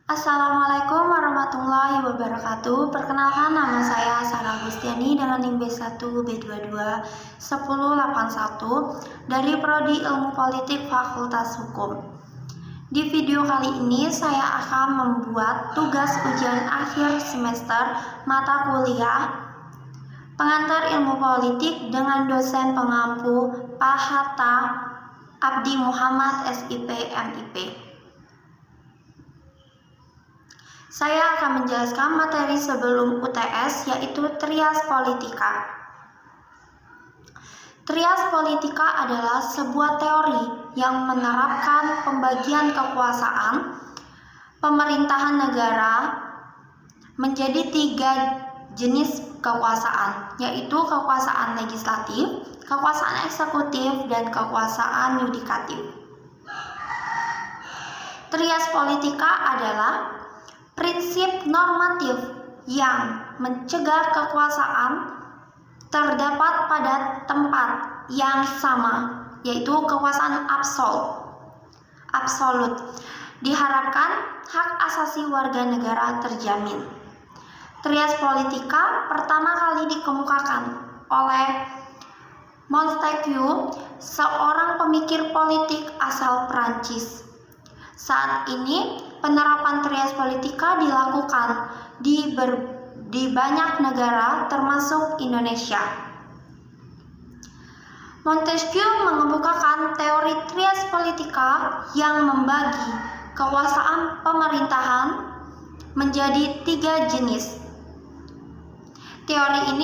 Assalamualaikum warahmatullahi wabarakatuh. Perkenalkan, nama saya Sarah Agustiani dengan NIM B1B22 1081 dari Prodi Ilmu Politik Fakultas Hukum. Di video kali ini saya akan membuat tugas ujian akhir semester mata kuliah Pengantar Ilmu Politik dengan dosen pengampu Pak Hatta Abdi Muhammad SIP MIP. Saya akan menjelaskan materi sebelum UTS, yaitu Trias Politika. Trias Politika adalah sebuah teori yang menerapkan pembagian kekuasaan pemerintahan negara menjadi 3 jenis kekuasaan, yaitu kekuasaan legislatif, kekuasaan eksekutif, dan kekuasaan yudikatif. Trias Politika adalah prinsip normatif yang mencegah kekuasaan terdapat pada tempat yang sama, yaitu kekuasaan absolut. Diharapkan hak asasi warga negara terjamin. Trias Politika pertama kali dikemukakan oleh Montesquieu, seorang pemikir politik asal Prancis. Saat ini penerapan Trias Politika dilakukan di banyak negara termasuk Indonesia. Montesquieu mengemukakan teori Trias Politika yang membagi kekuasaan pemerintahan menjadi 3 jenis. Teori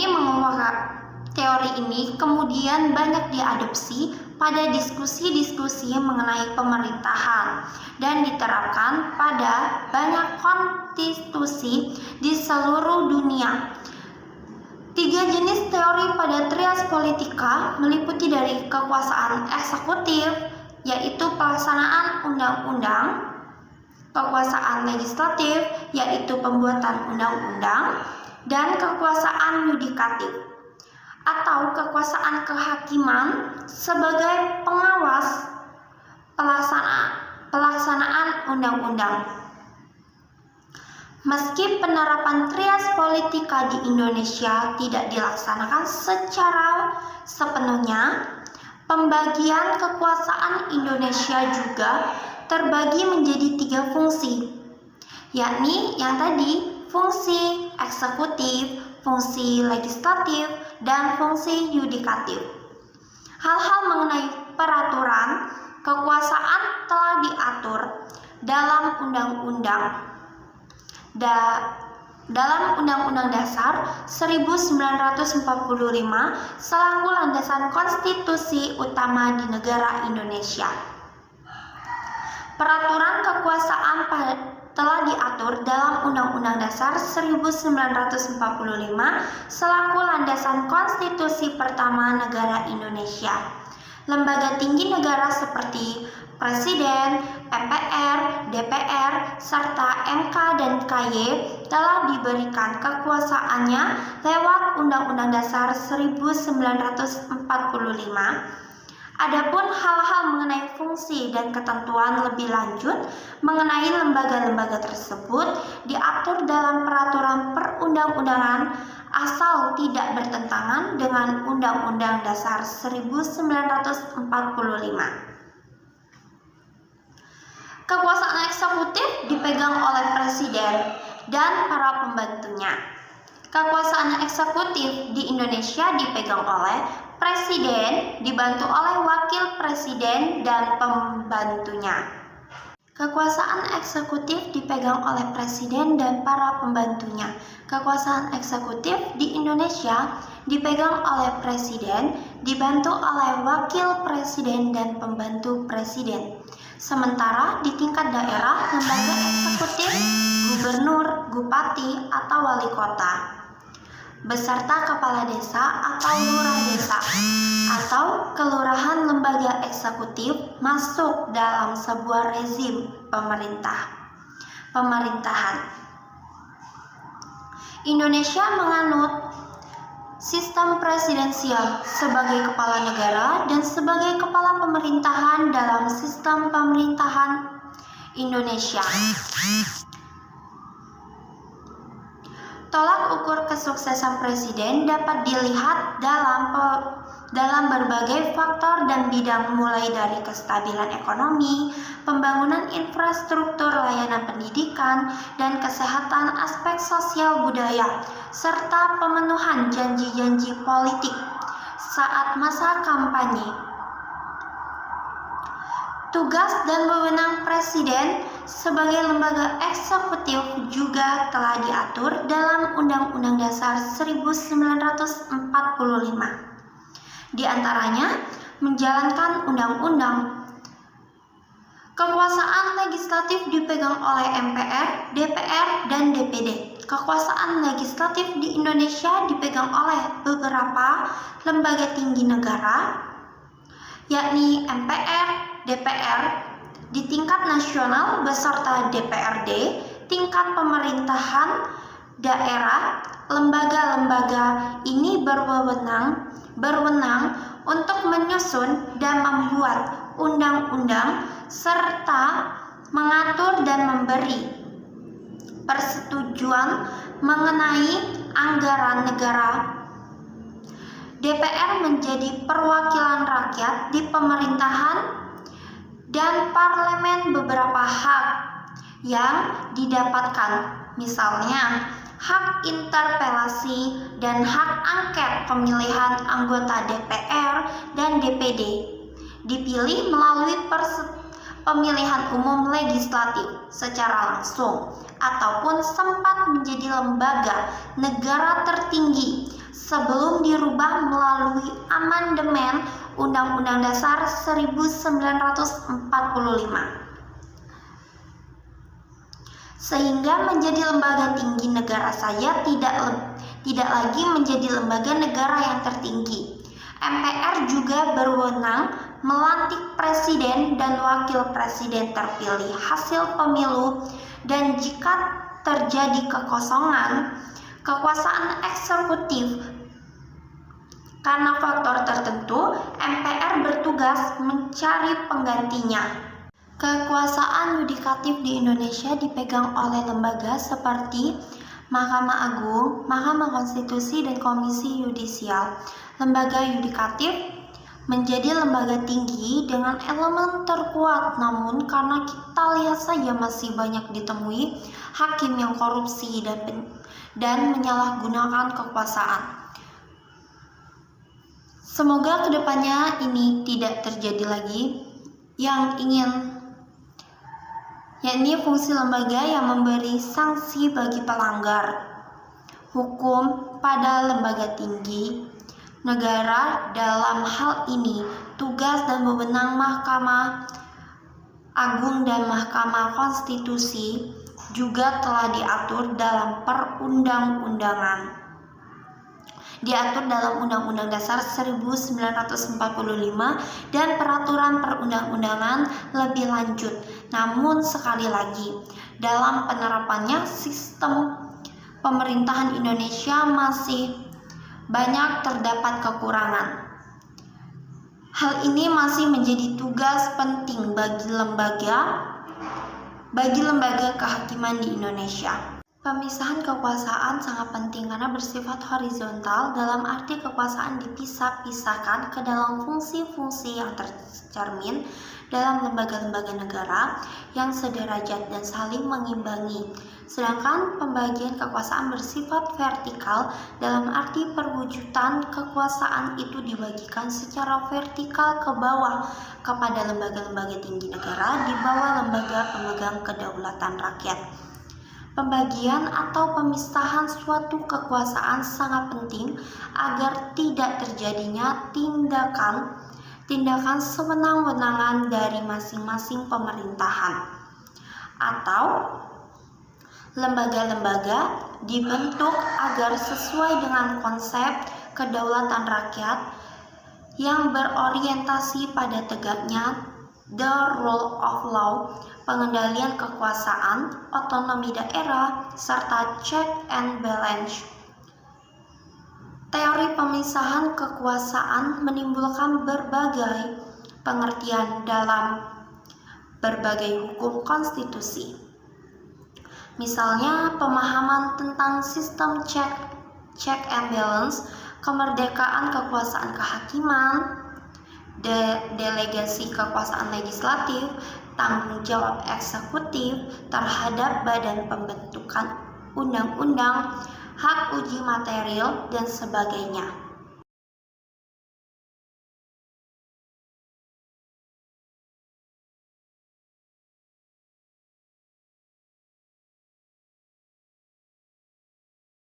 ini kemudian banyak diadopsi pada diskusi-diskusi mengenai pemerintahan dan diterapkan pada banyak konstitusi di seluruh dunia. 3 jenis teori pada Trias Politika meliputi dari kekuasaan eksekutif, yaitu pelaksanaan undang-undang, kekuasaan legislatif, yaitu pembuatan undang-undang, dan kekuasaan yudikatif atau kekuasaan kehakiman sebagai pengawas pelaksanaan undang-undang. Meski penerapan Trias Politika di Indonesia tidak dilaksanakan secara sepenuhnya, pembagian kekuasaan Indonesia juga terbagi menjadi 3 fungsi, yakni yang tadi fungsi eksekutif, fungsi legislatif, dan fungsi yudikatif. Hal-hal mengenai peraturan kekuasaan telah diatur dalam Undang-Undang Dasar 1945 selaku landasan konstitusi utama di negara Indonesia. Peraturan kekuasaan telah diatur dalam Undang-Undang Dasar 1945 selaku landasan konstitusi pertama negara Indonesia. Lembaga tinggi negara seperti Presiden, MPR, DPR, serta MK dan KY telah diberikan kekuasaannya lewat Undang-Undang Dasar 1945. Adapun hal-hal mengenai fungsi dan ketentuan lebih lanjut mengenai lembaga-lembaga tersebut diatur dalam peraturan perundang-undangan asal tidak bertentangan dengan Undang-Undang Dasar 1945. Kekuasaan eksekutif dipegang oleh Presiden dan para pembantunya. Kekuasaan eksekutif di Indonesia dipegang oleh Presiden dibantu oleh Wakil Presiden dan pembantunya. Kekuasaan eksekutif dipegang oleh Presiden dan para pembantunya. Kekuasaan eksekutif di Indonesia dipegang oleh Presiden dibantu oleh Wakil Presiden dan pembantu Presiden. Sementara di tingkat daerah, lembaga eksekutif gubernur, bupati, atau wali kota beserta kepala desa atau lurah desa atau kelurahan. Lembaga eksekutif masuk dalam sebuah rezim pemerintahan. Indonesia menganut sistem presidensial sebagai kepala negara dan sebagai kepala pemerintahan dalam sistem pemerintahan Indonesia. Tolak ukur kesuksesan presiden dapat dilihat dalam berbagai faktor dan bidang, mulai dari kestabilan ekonomi, pembangunan infrastruktur layanan pendidikan dan kesehatan, aspek sosial budaya, serta pemenuhan janji-janji politik saat masa kampanye. Tugas dan wewenang presiden sebagai lembaga eksekutif juga telah diatur dalam Undang-Undang Dasar 1945. Di antaranya, menjalankan undang-undang. Kekuasaan legislatif dipegang oleh MPR, DPR, dan DPD. Kekuasaan legislatif di Indonesia dipegang oleh beberapa lembaga tinggi negara, yakni MPR, DPR, di tingkat nasional beserta DPRD, tingkat pemerintahan daerah. Lembaga-lembaga ini berwenang untuk menyusun dan membuat undang-undang serta mengatur dan memberi persetujuan mengenai anggaran negara. DPR menjadi perwakilan rakyat di pemerintahan dan parlemen. Beberapa hak yang didapatkan, misalnya hak interpelasi dan hak angket pemilihan anggota DPR dan DPD, dipilih melalui pemilihan umum legislatif secara langsung ataupun sempat menjadi lembaga negara tertinggi sebelum dirubah melalui amandemen Undang-Undang Dasar 1945, sehingga menjadi lembaga tinggi negara saja, tidak lagi menjadi lembaga negara yang tertinggi. MPR juga berwenang melantik presiden dan wakil presiden terpilih hasil pemilu, dan jika terjadi kekosongan kekuasaan eksekutif karena faktor tertentu, MPR bertugas mencari penggantinya. Kekuasaan yudikatif di Indonesia dipegang oleh lembaga seperti Mahkamah Agung, Mahkamah Konstitusi, dan Komisi Yudisial. Lembaga yudikatif menjadi lembaga tinggi dengan elemen terkuat, namun karena kita lihat saja masih banyak ditemui hakim yang korupsi dan menyalahgunakan kekuasaan. Semoga kedepannya ini tidak terjadi lagi, yakni fungsi lembaga yang memberi sanksi bagi pelanggar hukum pada lembaga tinggi negara. Dalam hal ini, tugas dan wewenang Mahkamah Agung dan Mahkamah Konstitusi juga telah diatur dalam Undang-Undang Dasar 1945 dan peraturan perundang-undangan lebih lanjut. Namun sekali lagi, dalam penerapannya sistem pemerintahan Indonesia masih banyak terdapat kekurangan. Hal ini masih menjadi tugas penting bagi lembaga kehakiman di Indonesia. Pemisahan kekuasaan sangat penting karena bersifat horizontal, dalam arti kekuasaan dipisah-pisahkan ke dalam fungsi-fungsi yang tercermin dalam lembaga-lembaga negara yang sederajat dan saling mengimbangi. Sedangkan pembagian kekuasaan bersifat vertikal, dalam arti perwujudan kekuasaan itu dibagikan secara vertikal ke bawah kepada lembaga-lembaga tinggi negara di bawah lembaga pemegang kedaulatan rakyat. Pembagian atau pemisahan suatu kekuasaan sangat penting agar tidak terjadinya tindakan sewenang-wenangan dari masing-masing pemerintahan atau lembaga-lembaga dibentuk agar sesuai dengan konsep kedaulatan rakyat yang berorientasi pada tegaknya the rule of law, pengendalian kekuasaan, otonomi daerah, serta check and balance. Teori pemisahan kekuasaan menimbulkan berbagai pengertian dalam berbagai hukum konstitusi. Misalnya pemahaman tentang sistem check and balance, kemerdekaan kekuasaan kehakiman, delegasi kekuasaan legislatif, tanggung jawab eksekutif terhadap badan pembentukan undang-undang, hak uji material, dan sebagainya.